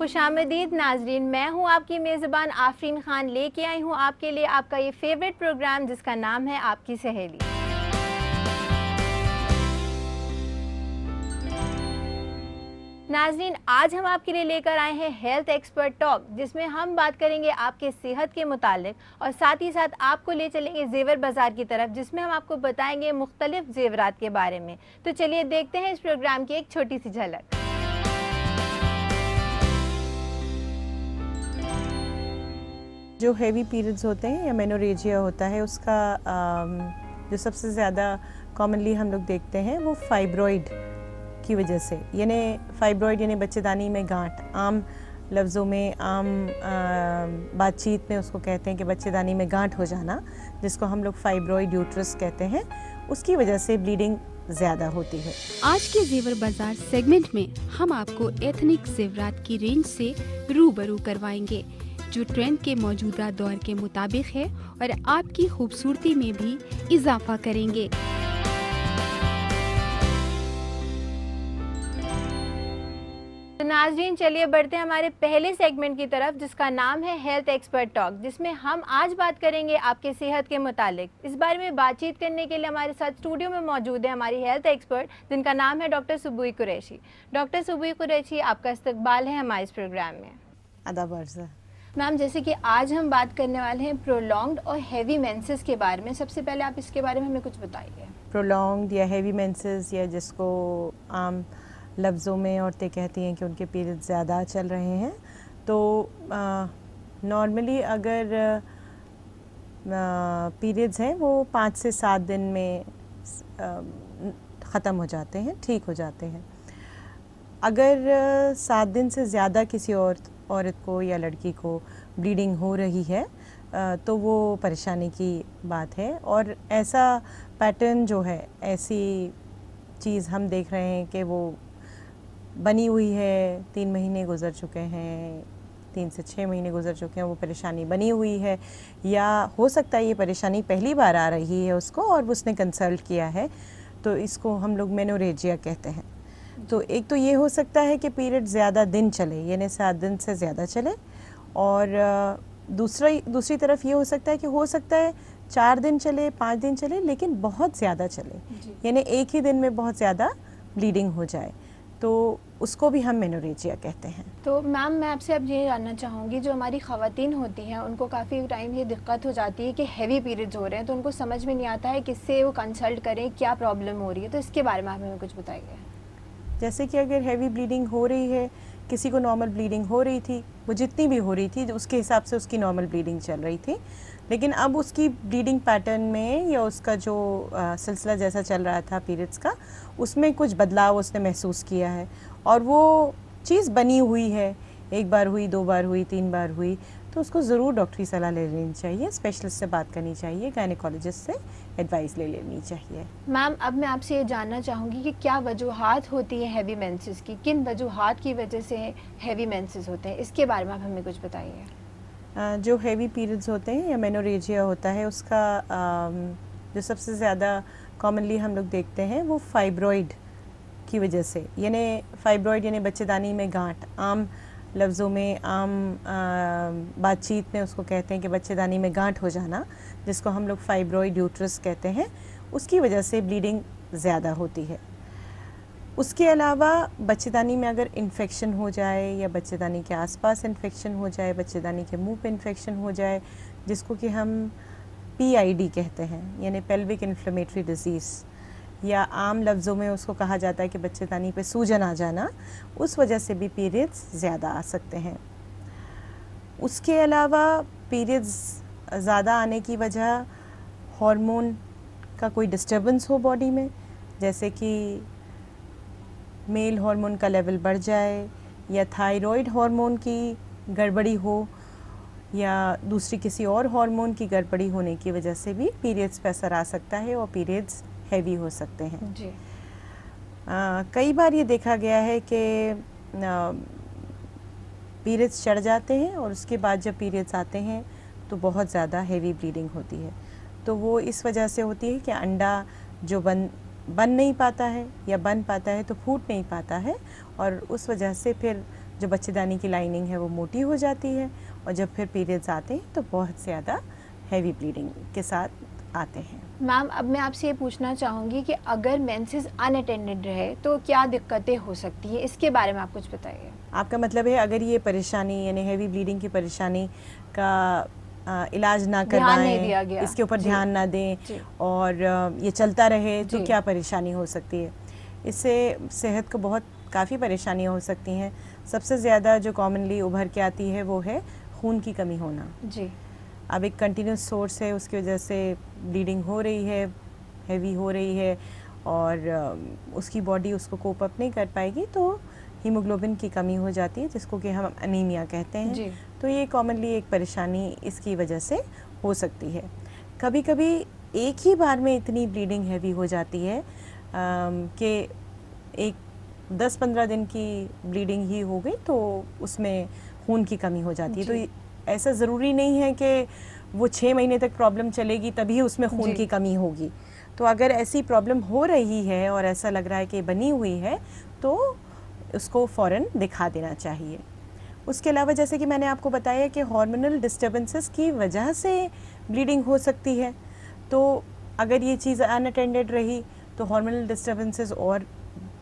खुशामदीद नाजरीन, मैं हूँ आपकी मेज़बान आफरीन खान, लेके आई हूँ आपके लिए आपका ये फेवरेट प्रोग्राम जिसका नाम है आपकी सहेली। नाजरीन, आज हम आपके लिए लेकर आए हैं हेल्थ एक्सपर्ट टॉक, जिसमें हम बात करेंगे आपके सेहत के मुतालिक और साथ ही साथ आपको ले चलेंगे जेवर बाज़ार की तरफ, जिसमें हम आपको बताएंगे मुख्तलिफ जेवरात के बारे में। तो चलिए देखते हैं इस प्रोग्राम की एक छोटी सी झलक। जो हेवी पीरियड्स होते हैं या मेनोरेजिया होता है, उसका जो सबसे ज़्यादा कॉमनली हम लोग देखते हैं वो फाइब्रॉइड की वजह से, यानी फाइब्रॉइड यानी बच्चेदानी में गांठ, आम लफ्ज़ों में, आम बातचीत में उसको कहते हैं कि बच्चेदानी में गांठ हो जाना, जिसको हम लोग फाइब्रॉइड यूट्रस कहते हैं, उसकी वजह से ब्लीडिंग ज़्यादा होती है। आज के जेवर बाजार सेगमेंट में हम आपको एथनिक जेवरात की रेंज से रूबरू करवाएंगे, जो ट्रेंड के मौजूदा दौर के मुताबिक है और आपकी खूबसूरती में भी इजाफा करेंगे। तो नाज़रीन, चलिए बढ़ते हैं हमारे पहले सेगमेंट की तरफ, जिसका नाम है हेल्थ एक्सपर्ट टॉक, जिसमें हम आज बात करेंगे आपके सेहत के मुतालिक। इस बारे में बातचीत करने के लिए हमारे साथ स्टूडियो में मौजूद है हमारी हेल्थ एक्सपर्ट, जिनका नाम है डॉक्टर सुबुई कुरैशी। डॉक्टर सुबुई कुरैशी, आपका इस्तकबाल है हमारे इस प्रोग्राम में। आदाब अर्ज़। मैम, जैसे कि आज हम बात करने वाले हैं प्रोलॉन्ग्ड और हैवी मेंसेस के बारे में, सबसे पहले आप इसके बारे में हमें कुछ बताइए। प्रोलॉन्ग्ड या हैवी मेंसेस, या जिसको आम लफ्ज़ों में औरतें कहती हैं कि उनके पीरियड ज़्यादा चल रहे हैं, तो नॉर्मली अगर पीरियड्स हैं वो 5 से 7 दिन में ख़त्म हो जाते हैं, ठीक हो जाते हैं। अगर 7 दिन से ज़्यादा किसी औरत को या लड़की को ब्लीडिंग हो रही है तो वो परेशानी की बात है, और ऐसा पैटर्न जो है, ऐसी चीज़ हम देख रहे हैं कि वो बनी हुई है, 3 महीने गुज़र चुके हैं, 3 से 6 महीने गुज़र चुके हैं, वो परेशानी बनी हुई है, या हो सकता है ये परेशानी पहली बार आ रही है उसको और उसने कंसल्ट किया है, तो इसको हम लोग मेनोरेजिया कहते हैं। तो एक तो ये हो सकता है कि पीरियड ज़्यादा दिन चले, यानी 7 दिन से ज़्यादा चले, और दूसरी तरफ ये हो सकता है 4 दिन चले, 5 दिन चले, लेकिन बहुत ज़्यादा चले, यानी एक ही दिन में बहुत ज़्यादा ब्लीडिंग हो जाए, तो उसको भी हम मेनोरेजिया कहते हैं। तो मैम, मैं आपसे अब ये जानना चाहूँगी, जो हमारी ख़वातीन होती हैं उनको काफ़ी टाइम ये दिक्कत हो जाती है कि हैवी पीरियड्स हो रहे हैं, तो उनको समझ में नहीं आता है किससे वो कंसल्ट करें, क्या प्रॉब्लम हो रही है, तो इसके बारे में आप हमें कुछ बताइए। जैसे कि अगर हैवी ब्लीडिंग हो रही है, किसी को नॉर्मल ब्लीडिंग हो रही थी, वो जितनी भी हो रही थी उसके हिसाब से उसकी नॉर्मल ब्लीडिंग चल रही थी, लेकिन अब उसकी ब्लीडिंग पैटर्न में या उसका जो सिलसिला जैसा चल रहा था पीरियड्स का, उसमें कुछ बदलाव उसने महसूस किया है, और वो चीज़ बनी हुई है, 1 बार हुई, 2 बार हुई, 3 बार हुई, तो उसको ज़रूर डॉक्टरी सलाह ले लेनी चाहिए, स्पेशलिस्ट से बात करनी चाहिए, गायनेकोलॉजिस्ट से एडवाइस ले लेनी चाहिए। मैम, अब मैं आपसे ये जानना चाहूँगी कि क्या वजूहात होती हैं हैवी मेंसेस की, किन वजूहात की वजह से हैवी मेंसेस होते हैं, इसके बारे में आप हमें कुछ बताइए। जो हैवी पीरियड्स होते हैं या मेनोरेजिया होता है, उसका जो सबसे ज़्यादा कॉमनली हम लोग देखते हैं वो फाइब्रॉइड की वजह से, यानी फाइब्रॉइड यानी बच्चेदानी में गांठ, आम लफ्ज़ों में, आम बातचीत में उसको कहते हैं कि बच्चेदानी में गांठ हो जाना, जिसको हम लोग फाइब्रॉइड यूट्रस कहते हैं, उसकी वजह से ब्लीडिंग ज़्यादा होती है। उसके अलावा बच्चेदानी में अगर इन्फेक्शन हो जाए, या बच्चेदानी के आसपास इन्फेक्शन हो जाए, बच्चेदानी के मुंह पे इन्फेक्शन हो जाए, जिसको कि हम PID कहते हैं, यानी पेल्विक इन्फ्लेमेटरी डिजीज़, या आम लफ्ज़ों में उसको कहा जाता है कि बच्चेदानी पे सूजन आ जाना, उस वजह से भी पीरियड्स ज़्यादा आ सकते हैं। उसके अलावा पीरियड्स ज़्यादा आने की वजह हार्मोन का कोई डिस्टर्बेंस हो बॉडी में, जैसे कि मेल हार्मोन का लेवल बढ़ जाए, या थायराइड हार्मोन की गड़बड़ी हो, या दूसरी किसी और हार्मोन की गड़बड़ी होने की वजह से भी पीरियड्स पे असर आ सकता है और पीरियड्स हैवी हो सकते हैं जी। कई बार ये देखा गया है कि पीरियड्स चढ़ जाते हैं और उसके बाद जब पीरियड्स आते हैं तो बहुत ज़्यादा हैवी ब्लीडिंग होती है, तो वो इस वजह से होती है कि अंडा जो बन नहीं पाता है, या बन पाता है तो फूट नहीं पाता है, और उस वजह से फिर जो बच्चेदानी की लाइनिंग है वो मोटी हो जाती है, और जब फिर पीरियड्स आते हैं तो बहुत ज़्यादा हैवी ब्लीडिंग के साथ आते हैं। मैम अब मैं आपसे ये पूछना चाहूँगी कि अगर मेंसेस अनअटेंडेड रहे तो क्या दिक्कतें हो सकती हैं, इसके बारे में आप कुछ बताइए। आपका मतलब है अगर ये परेशानी यानी हैवी ब्लीडिंग की परेशानी का इलाज ना ध्यान नहीं करवाएं, दिया गया। इसके ऊपर जी। ध्यान ना दें जी। और ये चलता रहे तो जी। क्या परेशानी हो सकती है? इससे सेहत को बहुत काफ़ी परेशानियां हो सकती हैं। सबसे ज़्यादा जो कॉमनली उभर के आती है वो है खून की कमी होना। जी। अब एक कंटिन्यूस सोर्स है, उसकी वजह से ब्लीडिंग हो रही है, हैवी हो रही है, और उसकी बॉडी उसको कोप अप नहीं कर पाएगी, तो हीमोग्लोबिन की कमी हो जाती है, जिसको कि हम अनीमिया कहते हैं। जी। तो ये कॉमनली एक परेशानी इसकी वजह से हो सकती है। कभी कभी एक ही बार में इतनी ब्लीडिंग हैवी हो जाती है कि एक 10-15 दिन की ब्लीडिंग ही हो गई तो उसमें खून की कमी हो जाती है। जी। तो ऐसा ज़रूरी नहीं है कि वो 6 महीने तक प्रॉब्लम चलेगी तभी उसमें खून जी। की कमी होगी। तो अगर ऐसी प्रॉब्लम हो रही है और ऐसा लग रहा है कि बनी हुई है तो उसको फ़ौरन दिखा देना चाहिए। उसके अलावा जैसे कि मैंने आपको बताया कि हार्मोनल डिस्टर्बेंसेस की वजह से ब्लीडिंग हो सकती है, तो अगर ये चीज़ अनअटेंडेड रही तो हार्मोनल डिस्टर्बेंसेस और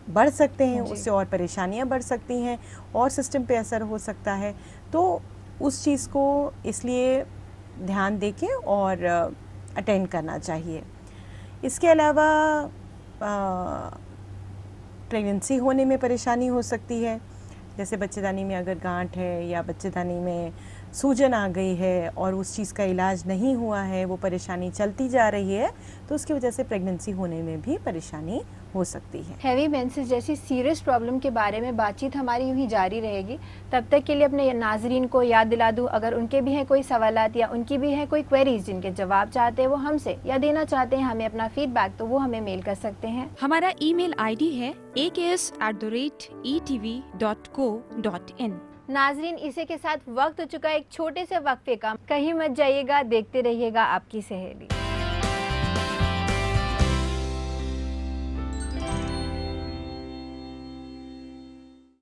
बढ़ सकते हैं, जी। उससे और परेशानियां बढ़ सकती हैं और सिस्टम पे असर हो सकता है। तो उस चीज़ को इसलिए ध्यान देके और अटेंड करना चाहिए। इसके अलावा प्रेगनेंसी होने में परेशानी हो सकती है, जैसे बच्चेदानी में अगर गांठ है या बच्चेदानी में सूजन आ गई है और उस चीज़ का इलाज नहीं हुआ है, वो परेशानी चलती जा रही है, तो उसकी वजह से प्रेगनेंसी होने में भी परेशानी हो सकती है। हैवी मेंसेस जैसी सीरियस प्रॉब्लम के बारे में बातचीत हमारी यूं ही जारी रहेगी। तब तक के लिए अपने नाजरीन को याद दिला दूं, अगर उनके भी हैं कोई सवालात या उनकी भी हैं कोई क्वेरीज जिनके जवाब चाहते हैं वो हमसे या देना चाहते हैं हमें अपना फीडबैक, तो वो हमें मेल कर सकते हैं। हमारा ईमेल आईडी है aks@etv.co.in। नाजरीन इसी के साथ वक्त हो चुका है एक छोटे से वक्फे का। कहीं मत जाइएगा, देखते रहिएगा आपकी सहेली।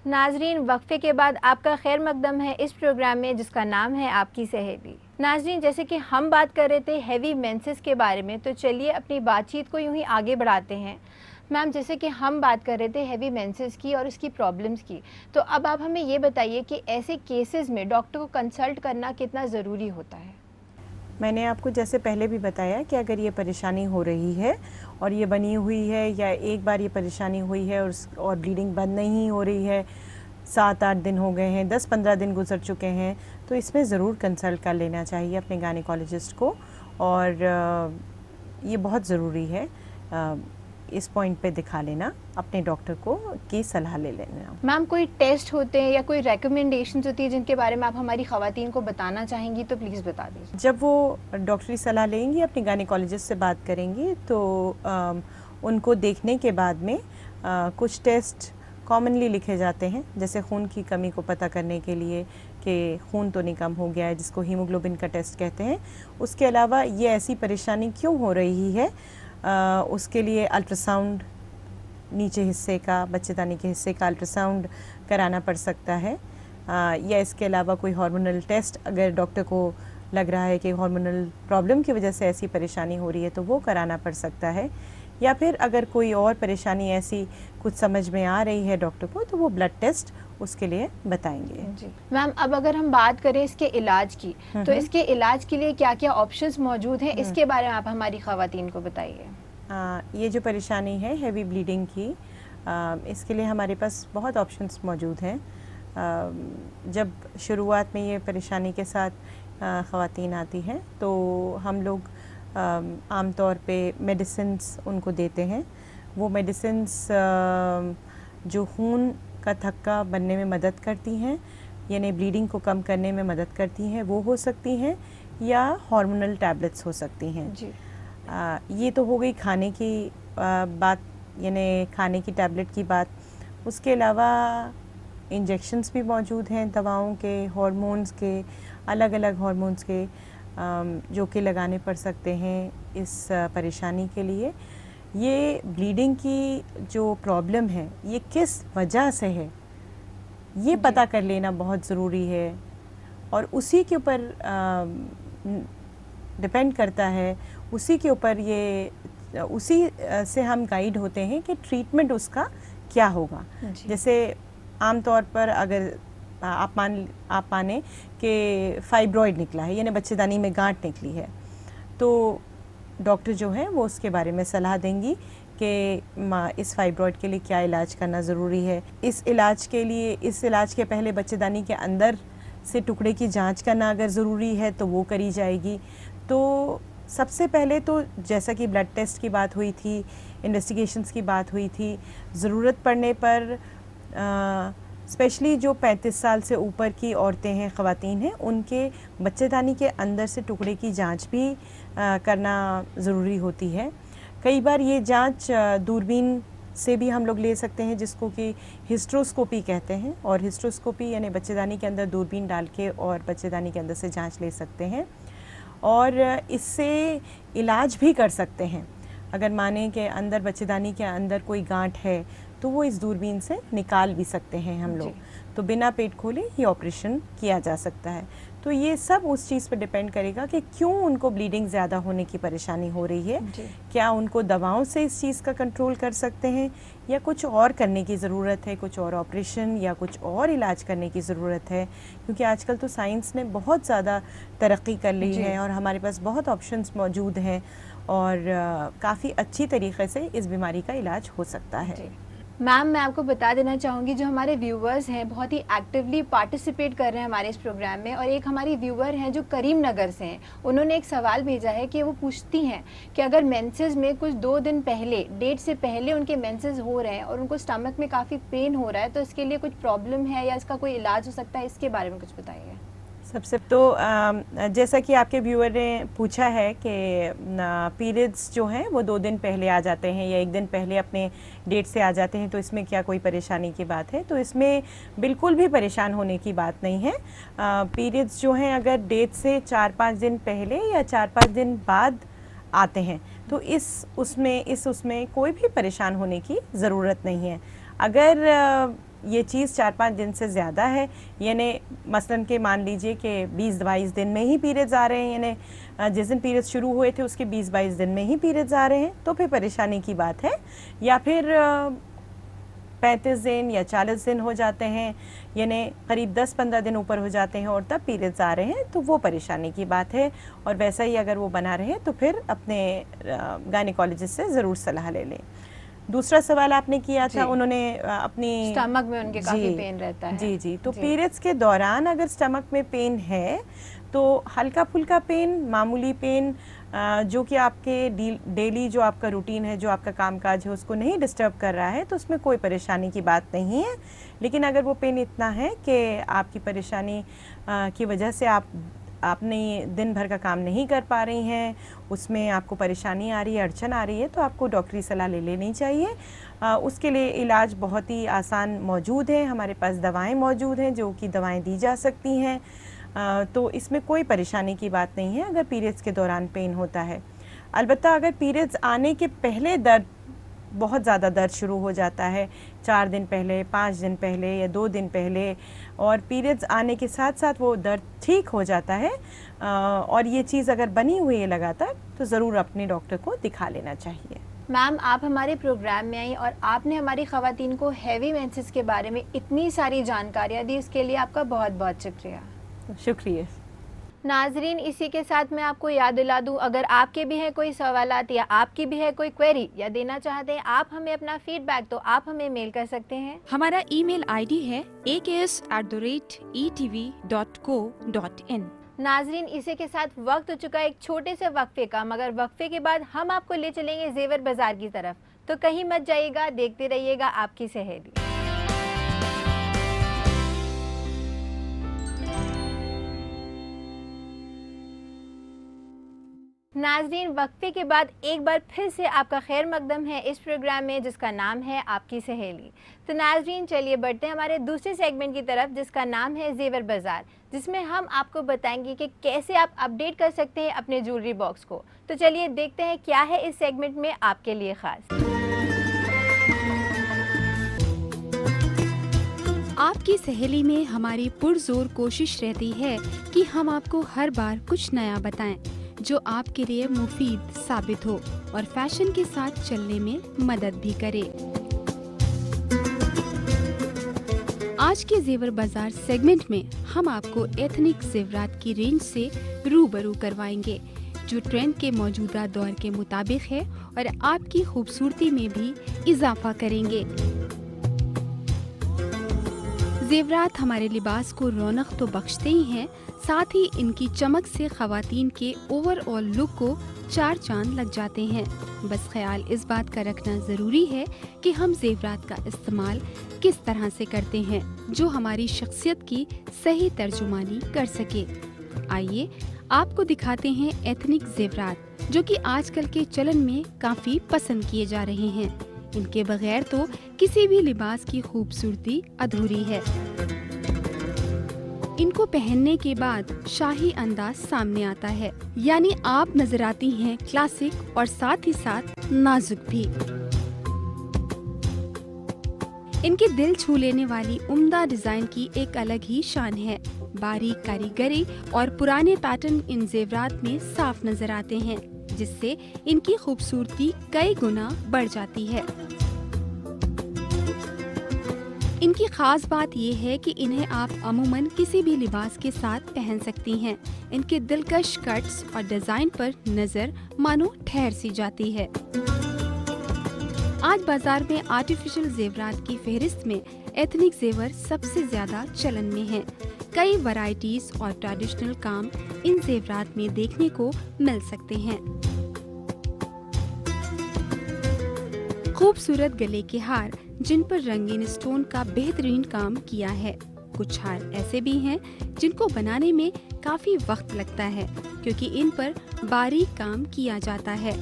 नाजरीन वक्फे के बाद आपका खैर मकदम है इस प्रोग्राम में जिसका नाम है आपकी सहेली। नाजरीन जैसे कि हम बात कर रहे थे हैवी मेंसेस के बारे में, तो चलिए अपनी बातचीत को यूं ही आगे बढ़ाते हैं। मैम जैसे कि हम बात कर रहे थे हैवी मेंसेस की और उसकी प्रॉब्लम्स की, तो अब आप हमें ये बताइए कि ऐसे केसेस में डॉक्टर को कंसल्ट करना कितना ज़रूरी होता है। मैंने आपको जैसे पहले भी बताया कि अगर ये परेशानी हो रही है और ये बनी हुई है या एक बार ये परेशानी हुई है और ब्लीडिंग बंद नहीं हो रही है, 7-8 दिन हो गए हैं, 10-15 दिन गुजर चुके हैं, तो इसमें ज़रूर कंसल्ट कर लेना चाहिए अपने गायनेकोलॉजिस्ट को। और ये बहुत ज़रूरी है इस पॉइंट पे दिखा लेना, अपने डॉक्टर को की सलाह ले लेना। मैम कोई टेस्ट होते हैं या कोई रिकमेंडेशंस होती है जिनके बारे में आप हमारी ख़वातीन को बताना चाहेंगी तो प्लीज़ बता दीजिए। जब वो डॉक्टरी सलाह लेंगी, अपनी गायनेकोलॉजिस्ट से बात करेंगी, तो उनको देखने के बाद में कुछ टेस्ट कॉमनली लिखे जाते हैं, जैसे खून की कमी को पता करने के लिए कि खून तो नहीं कम हो गया है, जिसको हीमोग्लोबिन का टेस्ट कहते हैं। उसके अलावा ये ऐसी परेशानी क्यों हो रही है, उसके लिए अल्ट्रासाउंड, नीचे हिस्से का, बच्चेदानी के हिस्से का अल्ट्रासाउंड कराना पड़ सकता है, या इसके अलावा कोई हार्मोनल टेस्ट अगर डॉक्टर को लग रहा है कि हार्मोनल प्रॉब्लम की वजह से ऐसी परेशानी हो रही है तो वो कराना पड़ सकता है, या फिर अगर कोई और परेशानी ऐसी कुछ समझ में आ रही है डॉक्टर को तो वो ब्लड टेस्ट उसके लिए बताएंगे। जी मैम, अब अगर हम बात करें इसके इलाज की, तो इसके इलाज के लिए क्या क्या ऑप्शंस मौजूद हैं, इसके बारे में आप हमारी ख़वातीन को बताइए। ये जो परेशानी है हैवी ब्लीडिंग की, इसके लिए हमारे पास बहुत ऑप्शंस मौजूद हैं। जब शुरुआत में ये परेशानी के साथ ख़वातीन आती हैं तो हम लोग आम तौर पे मेडिसिन्स उनको देते हैं। वो मेडिसिन्स जो खून का थक्का बनने में मदद करती हैं, यानी ब्लीडिंग को कम करने में मदद करती हैं, वो हो सकती हैं, या हार्मोनल टैबलेट्स हो सकती हैं। जी। ये तो हो गई खाने की बात, यानी खाने की टैबलेट की बात। उसके अलावा इंजेक्शंस भी मौजूद हैं दवाओं के, हार्मोन्स के, अलग अलग हार्मोन्स के, जो कि लगाने पड़ सकते हैं इस परेशानी के लिए। ये ब्लीडिंग की जो प्रॉब्लम है ये किस वजह से है ये पता कर लेना बहुत ज़रूरी है। और उसी के ऊपर डिपेंड करता है, उसी के ऊपर ये उसी से हम गाइड होते हैं कि ट्रीटमेंट उसका क्या होगा। जैसे आमतौर पर अगर आप माने कि फाइब्रॉइड निकला है, यानी बच्चेदानी में गांठ निकली है, तो डॉक्टर जो है वो उसके बारे में सलाह देंगी कि इस फाइब्रॉइड के लिए क्या इलाज करना ज़रूरी है। इस इलाज के पहले बच्चेदानी के अंदर से टुकड़े की जांच करना अगर ज़रूरी है तो वो करी जाएगी। तो सबसे पहले तो जैसा कि ब्लड टेस्ट की बात हुई थी, इन्वेस्टिगेशंस की बात हुई थी, ज़रूरत पड़ने पर स्पेशली जो 35 साल से ऊपर की औरतें हैं, ख़वातीन हैं, उनके बच्चेदानी के अंदर से टुकड़े की जांच भी करना ज़रूरी होती है। कई बार ये जांच दूरबीन से भी हम लोग ले सकते हैं, जिसको कि हिस्ट्रोस्कोपी कहते हैं। और हिस्ट्रोस्कोपी यानी बच्चेदानी के अंदर दूरबीन डाल के और बच्चेदानी के अंदर से जांच ले सकते हैं और इससे इलाज भी कर सकते हैं। अगर माने कि अंदर बच्चेदानी के अंदर कोई गांठ है तो वो इस दूरबीन से निकाल भी सकते हैं हम लोग। तो बिना पेट खोले ये ऑपरेशन किया जा सकता है। तो ये सब उस चीज़ पर डिपेंड करेगा कि क्यों उनको ब्लीडिंग ज़्यादा होने की परेशानी हो रही है, क्या उनको दवाओं से इस चीज़ का कंट्रोल कर सकते हैं या कुछ और करने की ज़रूरत है, कुछ और ऑपरेशन या कुछ और इलाज करने की ज़रूरत है। क्योंकि आजकल तो साइंस ने बहुत ज़्यादा तरक्की कर ली है और हमारे पास बहुत ऑप्शंस मौजूद हैं और काफ़ी अच्छी तरीके से इस बीमारी का इलाज हो सकता है। मैम, मैं आपको बता देना चाहूँगी, जो हमारे व्यूवर्स हैं बहुत ही एक्टिवली पार्टिसिपेट कर रहे हैं हमारे इस प्रोग्राम में। और एक हमारी व्यूवर हैं जो करीम नगर से हैं, उन्होंने एक सवाल भेजा है कि वो पूछती हैं कि अगर मेंसेस में कुछ 2 दिन पहले, डेट से पहले उनके मेंसेस हो रहे हैं और उनको स्टमक में काफ़ी पेन हो रहा है, तो इसके लिए कुछ प्रॉब्लम है या इसका कोई इलाज हो सकता है, इसके बारे में कुछ बताइए। सबसे तो जैसा कि आपके व्यूअर ने पूछा है कि पीरियड्स जो हैं वो 2 दिन पहले आ जाते हैं या 1 दिन पहले अपने डेट से आ जाते हैं, तो इसमें क्या कोई परेशानी की बात है? तो इसमें बिल्कुल भी परेशान होने की बात नहीं है। पीरियड्स जो हैं अगर डेट से 4-5 दिन पहले या 4-5 दिन बाद आते हैं तो उसमें कोई भी परेशान होने की ज़रूरत नहीं है। अगर ये चीज़ 4-5 दिन से ज़्यादा है, यानी मसलन के मान लीजिए कि 20-22 दिन में ही पीरियड्स आ रहे हैं, यानी जिस दिन पीरियड्स शुरू हुए थे उसके 20-22 दिन में ही पीरियड्स आ रहे हैं, तो फिर परेशानी की बात है। या फिर 35 दिन या 40 दिन हो जाते हैं, यानी करीब 10-15 दिन ऊपर हो जाते हैं और तब पीरियड्स आ रहे हैं, तो वो परेशानी की बात है। और वैसा ही अगर वो बना रहे तो फिर अपने गायनेकोलॉजिस्ट से ज़रूर सलाह ले लें। दूसरा सवाल आपने किया था, उन्होंने अपनी स्टमक में उनके काफी पेन रहता है। जी। तो पीरियड्स के दौरान अगर स्टमक में पेन है तो हल्का फुल्का पेन, मामूली पेन, जो कि आपके डेली जो आपका रूटीन है, जो आपका कामकाज है, उसको नहीं डिस्टर्ब कर रहा है, तो उसमें कोई परेशानी की बात नहीं है। लेकिन अगर वो पेन इतना है कि आपकी परेशानी की वजह से आपने दिन भर का काम नहीं कर पा रही हैं, उसमें आपको परेशानी आ रही है, अड़चन आ रही है, तो आपको डॉक्टरी सलाह ले लेनी चाहिए। उसके लिए इलाज बहुत ही आसान मौजूद है, हमारे पास दवाएं मौजूद हैं जो कि दवाएं दी जा सकती हैं। तो इसमें कोई परेशानी की बात नहीं है अगर पीरियड्स के दौरान पेन होता है। अलबत्ता अगर पीरियड्स आने के पहले बहुत ज़्यादा दर्द शुरू हो जाता है, 4 दिन पहले, 5 दिन पहले या 2 दिन पहले, और पीरियड्स आने के साथ साथ वो दर्द ठीक हो जाता है और ये चीज़ अगर बनी हुई है लगातार, तो ज़रूर अपने डॉक्टर को दिखा लेना चाहिए। मैम, आप हमारे प्रोग्राम में आई और आपने हमारी ख़वातीन को हैवी मेंसेस के बारे में इतनी सारी जानकारियाँ दी, इसके लिए आपका बहुत बहुत शुक्रिया। शुक्रिया। नाजरीन, इसी के साथ मैं आपको याद दिला दूं, अगर आपके भी हैं कोई सवालात या आपकी भी है कोई क्वेरी या देना चाहते हैं आप हमें अपना फीडबैक, तो आप हमें मेल कर सकते हैं। हमारा ईमेल आईडी है aks@etv.co.in। नाजरीन, इसी के साथ वक्त हो चुका है एक छोटे से वक्फे का, मगर वक्फे के बाद हम आपको ले चलेंगे जेवर बाजार की तरफ, तो कहीं मत जाइएगा, देखते रहिएगा आपकी सहेली। नाज़रीन, वक्फे के बाद एक बार फिर से आपका खैर मकदम है इस प्रोग्राम में जिसका नाम है आपकी सहेली। तो नाज़रीन, चलिए बढ़ते हैं हमारे दूसरे सेगमेंट की तरफ जिसका नाम है जेवर बाज़ार, जिसमें हम आपको बताएंगे कि कैसे आप अपडेट कर सकते हैं अपने ज्वेलरी बॉक्स को। तो चलिए देखते हैं क्या है इस सेगमेंट में आपके लिए ख़ास। आपकी सहेली में हमारी पुरजोर कोशिश रहती है कि हम आपको हर बार कुछ नया बताएं जो आपके लिए मुफीद साबित हो और फैशन के साथ चलने में मदद भी करे। आज के जेवर बाजार सेगमेंट में हम आपको एथनिक जेवरात की रेंज से रूबरू करवाएंगे जो ट्रेंड के मौजूदा दौर के मुताबिक है और आपकी खूबसूरती में भी इजाफा करेंगे। जेवरात हमारे लिबास को रौनक तो बख्शते ही हैं, साथ ही इनकी चमक से खवातीन के ओवरऑल लुक को चार चांद लग जाते हैं। बस ख्याल इस बात का रखना ज़रूरी है कि हम जेवरात का इस्तेमाल किस तरह से करते हैं जो हमारी शख्सियत की सही तर्जुमानी कर सके। आइए आपको दिखाते हैं एथनिक जेवरात जो कि आजकल के चलन में काफ़ी पसंद किए जा रहे हैं। इनके बगैर तो किसी भी लिबास की खूबसूरती अधूरी है। इनको पहनने के बाद शाही अंदाज सामने आता है, यानी आप नजर आती हैं क्लासिक और साथ ही साथ नाजुक भी। इनके दिल छू लेने वाली उम्दा डिजाइन की एक अलग ही शान है। बारीक कारीगरी और पुराने पैटर्न इन जेवरात में साफ नजर आते हैं, जिससे इनकी खूबसूरती कई गुना बढ़ जाती है। इनकी खास बात ये है कि इन्हें आप अमूमन किसी भी लिबास के साथ पहन सकती हैं। इनके दिलकश कट्स और डिजाइन पर नजर मानो ठहर सी जाती है। आज बाजार में आर्टिफिशियल जेवरात की फहरिस्त में एथनिक जेवर सबसे ज्यादा चलन में है। कई वैरायटीज और ट्रेडिशनल काम इन जेवरात में देखने को मिल सकते हैं। खूबसूरत गले के हार जिन पर रंगीन स्टोन का बेहतरीन काम किया है। कुछ हार ऐसे भी हैं जिनको बनाने में काफी वक्त लगता है क्योंकि इन पर बारीक काम किया जाता है।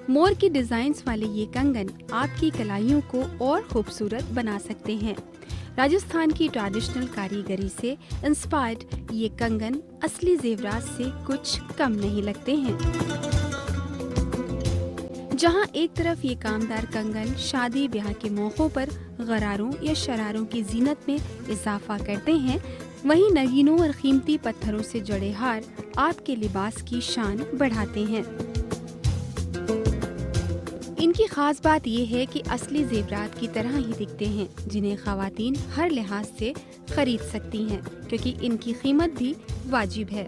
मोर की डिजाइन्स वाले ये कंगन आपकी कलाइयों को और खूबसूरत बना सकते हैं। राजस्थान की ट्रेडिशनल कारीगरी से इंस्पायर्ड ये कंगन असली जेवरात से कुछ कम नहीं लगते हैं। जहां एक तरफ ये कामदार कंगन शादी ब्याह के मौकों पर गरारों या शरारों की जीनत में इजाफा करते हैं, वहीं नगीनों और कीमती पत्थरों से जड़े हार आपके लिबास की शान बढ़ाते हैं। इनकी खास बात यह है कि असली जेवरात की तरह ही दिखते हैं, जिन्हें खवातीन हर लिहाज से खरीद सकती हैं क्योंकि इनकी कीमत भी वाजिब है।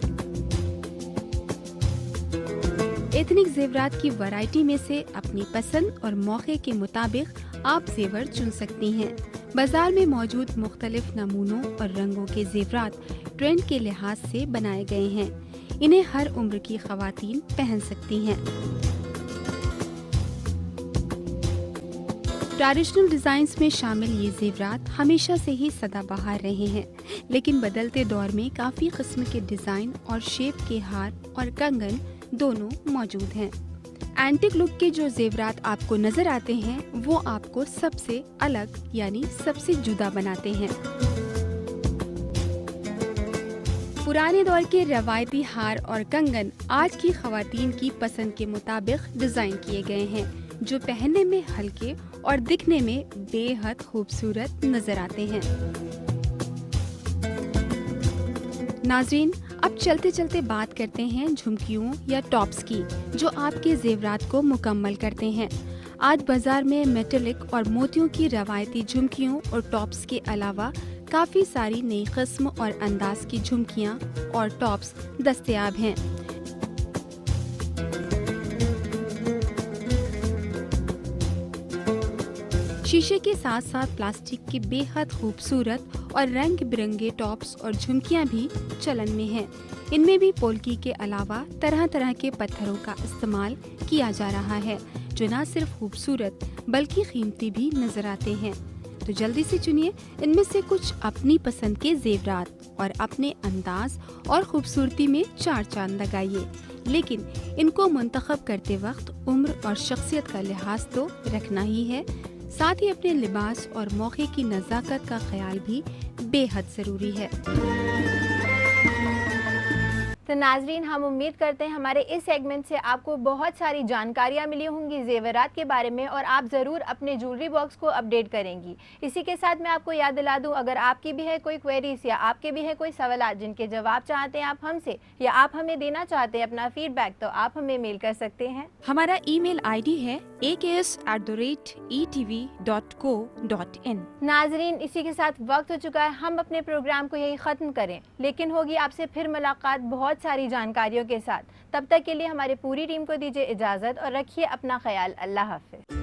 एथनिक जेवरात की वैरायटी में से अपनी पसंद और मौके के मुताबिक आप जेवर चुन सकती हैं। बाजार में मौजूद मुख्तलिफ नमूनों और रंगों के जेवरात ट्रेंड के लिहाज से बनाए गए हैं। इन्हें हर उम्र की खवातीन पहन सकती हैं। ट्रेडिशनल डिजाइन्स में शामिल ये जेवरात हमेशा से ही सदाबहार रहे हैं, लेकिन बदलते दौर में काफी किस्म के डिजाइन और शेप के हार और कंगन दोनों मौजूद हैं। एंटिक लुक के जो जेवरात आपको नजर आते हैं वो आपको सबसे अलग यानी सबसे जुदा बनाते हैं। पुराने दौर के रवायती हार और कंगन आज की खवातीन की पसंद के मुताबिक डिजाइन किए गए हैं, जो पहनने में हल्के और दिखने में बेहद खूबसूरत नजर आते हैं। नाज़रीन, अब चलते चलते बात करते हैं झुमकियों या टॉप्स की, जो आपके जेवरात को मुकम्मल करते हैं। आज बाजार में मेटेलिक और मोतियों की रवायती झुमकियों और टॉप्स के अलावा काफी सारी नई किस्म और अंदाज की झुमकियां और टॉप्स दस्तयाब हैं। शीशे के साथ साथ प्लास्टिक के बेहद खूबसूरत और रंग बिरंगे टॉप्स और झुमकियां भी चलन में हैं। इनमें भी पोल्की के अलावा तरह तरह के पत्थरों का इस्तेमाल किया जा रहा है, जो न सिर्फ खूबसूरत बल्कि कीमती भी नजर आते हैं। तो जल्दी से चुनिए इनमें से कुछ अपनी पसंद के जेवरात और अपने अंदाज और खूबसूरती में चार चांद लगाइए। लेकिन इनको मुंतखब करते वक्त उम्र और शख्सियत का लिहाज तो रखना ही है, साथ ही अपने लिबास और मौके की नज़ाकत का ख्याल भी बेहद ज़रूरी है। तो नाजरीन, हम उम्मीद करते हैं हमारे इस सेगमेंट से आपको बहुत सारी जानकारियाँ मिली होंगी जेवरात के बारे में और आप ज़रूर अपने ज्वेलरी बॉक्स को अपडेट करेंगी। इसी के साथ मैं आपको याद दिला दूं, अगर आपकी भी है कोई क्वेरीज या आपके भी है कोई सवाल जिनके जवाब चाहते हैं आप हमसे या आप हमें देना चाहते हैं अपना फीडबैक, तो आप हमें मेल कर सकते हैं। हमारा ईमेल आईडी है aks@etv.co.in। नाजरीन, इसी के साथ वक्त हो चुका है हम अपने प्रोग्राम को यही ख़त्म करें, लेकिन होगी आपसे फिर मुलाकात बहुत सारी जानकारियों के साथ। तब तक के लिए हमारी पूरी टीम को दीजिए इजाज़त और रखिए अपना ख्याल। अल्लाह हाफ़िज़।